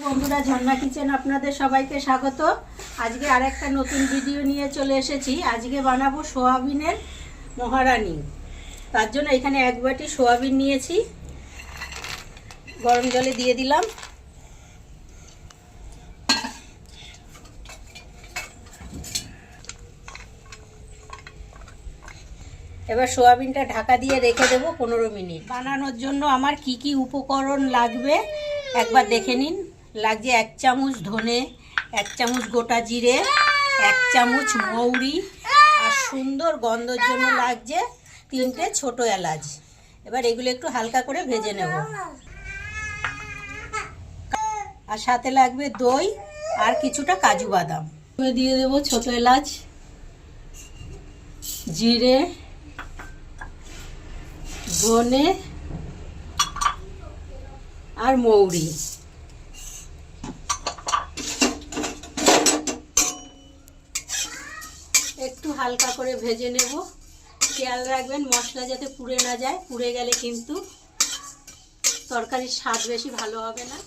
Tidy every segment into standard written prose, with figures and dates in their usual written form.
বন্ধুরা, ঝর্ণা কিচেন আপনাদের সবাইকে স্বাগত। আজকে আরেকটা নতুন ভিডিও নিয়ে চলে এসেছি। আজকে বানাবো সোয়াবিনের মহারানি। তার জন্য এখানে এক বাটি সোয়াবিন নিয়েছি, গরম জলে দিয়ে দিলাম। এবার সোয়াবিনটা ঢাকা দিয়ে রেখে দেবো 15 মিনিট। বানানোর জন্য আমার কি কি উপকরণ লাগবে একবার দেখে নিন। লাগছে 1 চামচ ধনে, 1 চামচ গোটা জিরে, 1 চামচ মৌরি, আর সুন্দর গন্ধর জন্য লাগছে 3টে ছোট এলাচ। এবার এগুলো একটু হালকা করে ভেজে নেব। আর সাথে লাগবে দই আর কিছুটা কাজু বাদাম। দিয়ে দেব ছোট এলাচ, জিরে, ধনে আর মৌরি। একটু হালকা করে ভেজে নেব। খেয়াল রাখবেন মশলা যাতে পুড়ে না যায়, পুড়ে গেলে কিন্তু তরকারির স্বাদ বেশি ভালো হবে না।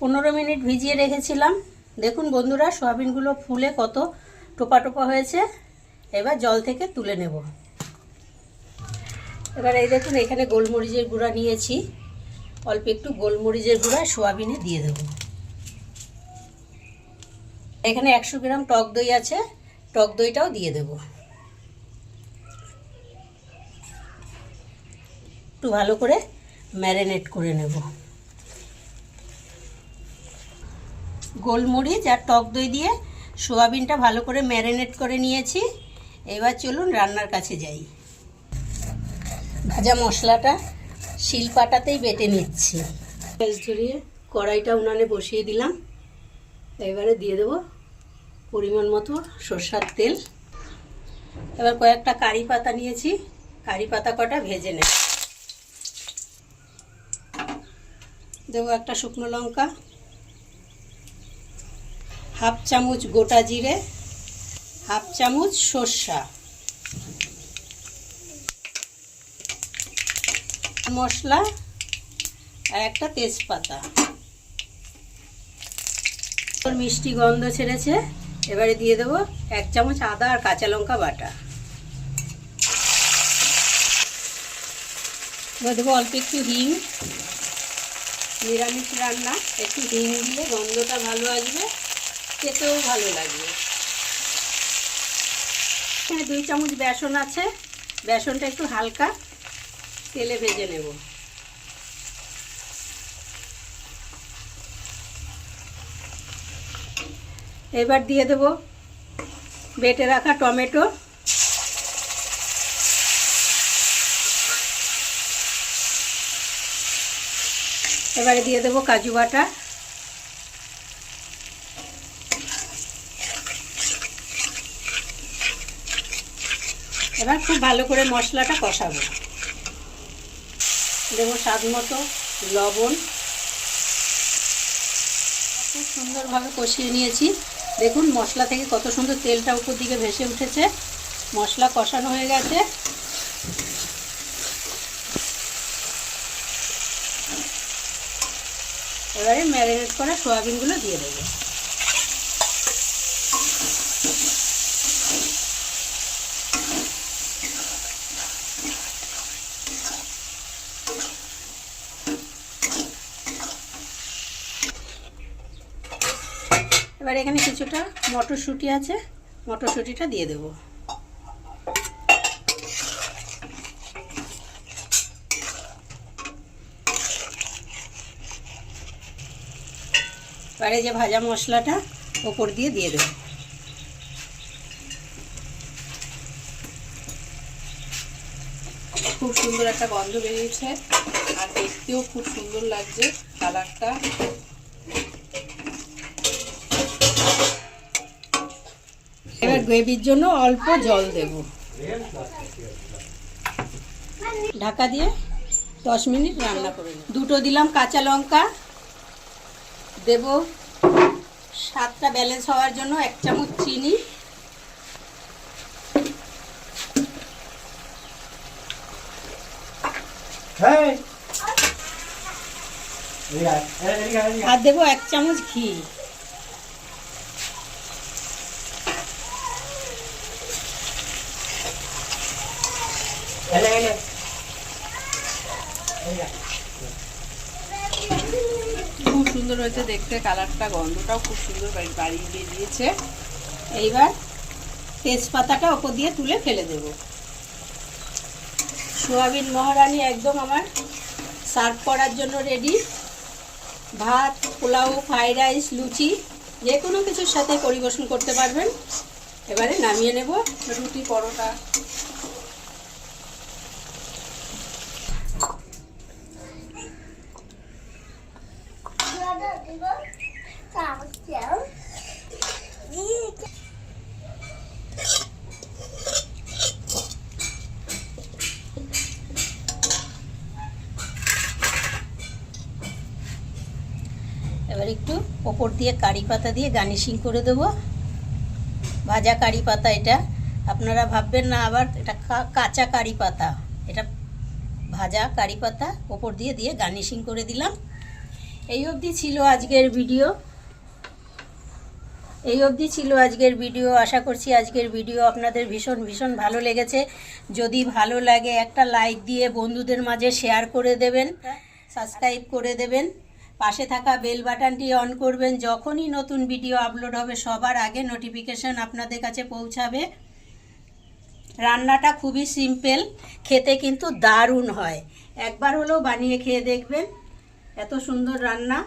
15 মিনিট ভিজিয়ে রেখেছিলাম। দেখুন বন্ধুরা, সয়াবিনগুলো ফুলে কত টোপা টোপা হয়েছে। এবার জল থেকে তুলে নেব। এবার এই দেখুন, এখানে গোলমরিচের গুঁড়া নিয়েছি। অল্প একটু গোলমরিচের গুঁড়া সোয়াবিনে দিয়ে দেব। এখানে 100 গ্রাম টক দই আছে, টক দইটাও দিয়ে দেব। একটু ভালো করে ম্যারিনেট করে নেব। গোলমরিচ আর টক দই দিয়ে সোয়াবিনটা ভালো করে ম্যারিনেট করে নিয়েছি। এবার চলুন রান্নার কাছে যাই। ভাজা মশলাটা শিলপাটাতেই বেটে নিচ্ছি। গ্যাস ধরিয়ে কড়াইটা উনানে বসিয়ে দিলাম। এবারে দিয়ে দেব পরিমাণ মতো সরষের তেল। এবার কয়েকটা কারি পাতা নিয়েছি, কারি পাতা কটা ভেজে নেব। দেবো একটা শুকনো লঙ্কা, 1/2 চামচ গোটা জিরে, 1/2 চামচ সর্ষা মশলা আর একটা তেজপাতা। মিষ্টি গন্ধ ছেড়েছে। এবারে দিয়ে দেবো 1 চামচ আদা আর কাঁচা লঙ্কা বাটা। এবার দেবো অল্প একটু হিং। নিরামিষ রান্না, একটু হিং দিলে গন্ধটা ভালো আসবে, খেতেও ভালো লাগবে। এখানে 2 চামচ বেসন আছে, বেসনটা একটু হালকা তেলে ভেজে নেব। এবার দিয়ে দেব বেটে রাখা টমেটো, এবারে দিয়ে দেব কাজু বাটা, এবার খুব ভালো করে মশলাটা কষাবো। দেবো স্বাদ মতো লবণ। খুব সুন্দরভাবে কষিয়ে নিয়েছি। দেখুন মশলা থেকে কত সুন্দর তেলটা উপর দিকে ভেসে উঠেছে। মশলা কষানো হয়ে গেছে। এবারে ম্যারিনেট করা সোয়াবিনগুলো দিয়ে দেবো। এবার এখানে কিছুটা মটরশুঁটি আছে, মটরশুঁটিটা দিয়ে দেব। এবারে যে ভাজা মশলাটা ওপর দিয়ে দেব। খুব সুন্দর একটা গন্ধ বেরিয়েছে আর দেখতেও খুব সুন্দর লাগছে কালারটা। এবার গ্রেভির জন্য অল্প জল দেব। ঢাকা দিয়ে 10 মিনিট রান্না করে নেব। 2টো দিলাম কাঁচা লঙ্কা। দেব স্বাদটা ব্যালেন্স হওয়ার জন্য 1 চামচ চিনি, আর দেবো 1 চামচ ঘি। খুব সুন্দর হয়েছে দেখতে, কালারটা, গন্ধটাও খুব সুন্দর বাড়ি বেরিয়েছে। এইবার তেজপাতাটা ওপর দিয়ে তুলে ফেলে দেব। সোয়াবিন মহারানী একদম আমার সার্ভ করার জন্য রেডি। ভাত, পোলাও, ফ্রাইড রাইস, লুচি যে কোনো কিছুর সাথে পরিবেশন করতে পারবেন। এবারে নামিয়ে নেব। রুটি, পরোটা। এবার একটু ওপর দিয়ে কারি পাতা দিয়ে গার্নিশিং করে দেব। ভাজা কারি পাতা এটা, আপনারা ভাববেন না আবার এটা কাঁচা কারি পাতা, এটা ভাজা কারি পাতা ওপর দিয়ে দিয়ে গার্নিশিং করে দিলাম। এই অবধি ছিল আজকের ভিডিও। আশা করছি আজকের ভিডিও আপনাদের ভীষণ ভীষণ ভালো লেগেছে। যদি ভালো লাগে একটা লাইক দিয়ে বন্ধুদের মাঝে শেয়ার করে দেবেন, সাবস্ক্রাইব করে দেবেন, পাশে থাকা বেল বাটনটি অন করবেন। যখনই নতুন ভিডিও আপলোড হবে সবার আগে নোটিফিকেশন আপনাদের কাছে পৌঁছাবে। রান্নাটা খুবই সিম্পল, খেতে কিন্তু দারুণ হয়। একবার হলেও বানিয়ে খেয়ে দেখবেন, এত সুন্দর রান্না।